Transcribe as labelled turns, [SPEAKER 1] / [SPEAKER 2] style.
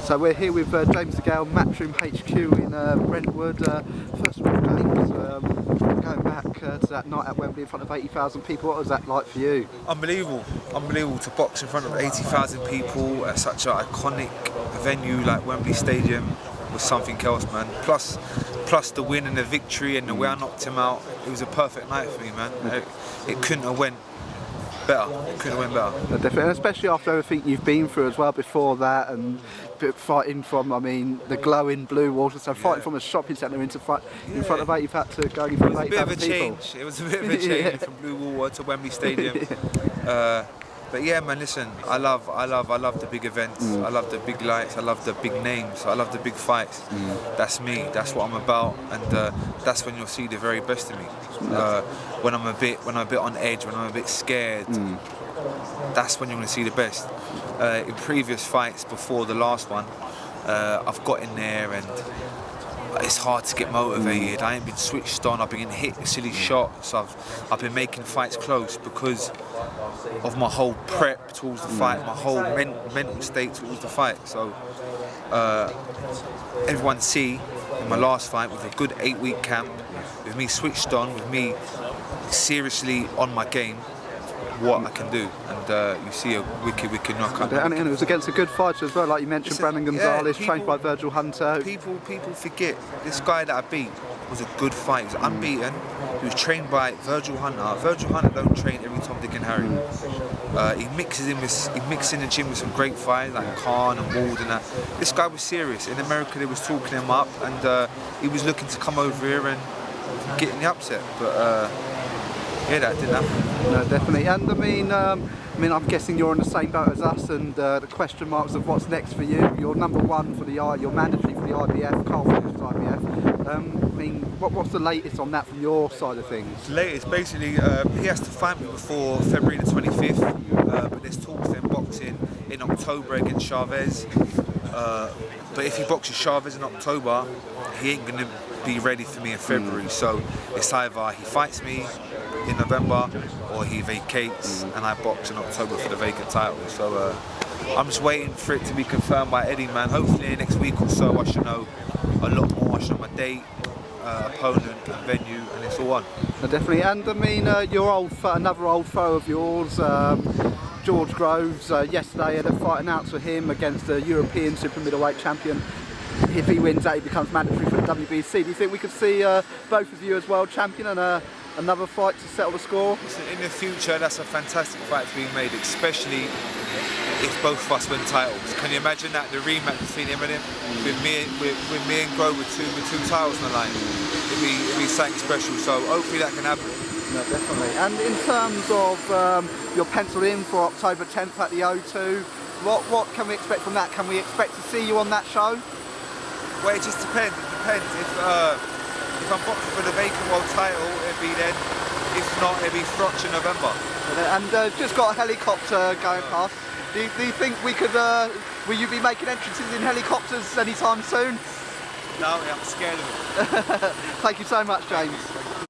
[SPEAKER 1] So we're here with James Degale, Matchroom HQ in Brentwood. First of all, James, going back to that night at Wembley in front of 80,000 people, what was that like for you?
[SPEAKER 2] Unbelievable to box in front of 80,000 people at such an iconic venue like Wembley Stadium was something else, man. Plus the win and the victory and the way I knocked him out, it was a perfect night for me, man. It couldn't have went better. It couldn't have went better.
[SPEAKER 1] Definitely, especially after everything you've been through as well before that, and fighting from, I mean, the glowing blue water, so fighting from a shopping centre in front of 80,000 to going in front of 80,000 people.
[SPEAKER 2] It was a bit of a change from blue water to Wembley Stadium. But yeah, man, listen, I love the big events. I love the big lights. I love the big names. I love the big fights. That's me. That's what I'm about, and that's when you'll see the very best of me. When I'm a bit on edge, when I'm a bit scared, that's when you're going to see the best. In previous fights before the last one, I've got in there and it's hard to get motivated. I ain't been switched on. I've been hitting silly shots. I've been making fights close because of my whole prep towards the fight, my whole mental state towards the fight. So everyone see in my last fight with a good 8-week camp, with me switched on, with me seriously on my game, what I can do, and you see a wicked knockout.
[SPEAKER 1] And it was against a good fighter as well, like you mentioned, Brandon Gonzalez, trained by Virgil Hunter.
[SPEAKER 2] People forget this guy that I beat was a good fight. He was unbeaten. He was trained by Virgil Hunter. Virgil Hunter don't train every Tom, Dick and Harry. He mixes in the gym with some great fighters like Khan and Ward and that. This guy was serious. In America, they was talking him up, and he was looking to come over here and get in the upset, but. Yeah, that didn't happen.
[SPEAKER 1] No, definitely. And I mean, I'm guessing you're in the same boat as us, and the question marks of what's next for you. You're number one for you're mandatory for the IBF, Carl Froch's IBF. I mean, what's the latest on that from your side of things?
[SPEAKER 2] The latest, basically, he has to fight me before February the 25th, but there's talks then boxing in October against Chavez. But if he boxes Chavez in October, he ain't going to be ready for me in February. So it's either he fights me in November or he vacates and I box in October for the vacant title. So I'm just waiting for it to be confirmed by Eddie, man. Hopefully next week or so I should know a lot more. I should know my date, opponent and venue, and it's all on.
[SPEAKER 1] Definitely. And I mean, your another old foe of yours, George Groves, yesterday had a fight announced for him against the European super middleweight champion. If he wins that, he becomes mandatory for the WBC. Do you think we could see both of you as world champion and another fight to settle the score?
[SPEAKER 2] In the future, that's a fantastic fight to be made, especially if both of us win titles. Can you imagine that, the rematch between him and him, with me and Grove with two titles on the line? It'd be something special. So hopefully that can happen.
[SPEAKER 1] No, definitely. And in terms of you're penciled in for October 10th at the O2. What can we expect from that? Can we expect to see you on that show?
[SPEAKER 2] Well, it just depends. It depends. If I'm boxing for the vacant world title, it'll be then. If not, it'll be Froch in November.
[SPEAKER 1] And just got a helicopter going past. Do you think we could? Will you be making entrances in helicopters anytime soon?
[SPEAKER 2] No, I'm scared of it.
[SPEAKER 1] Thank you so much, James.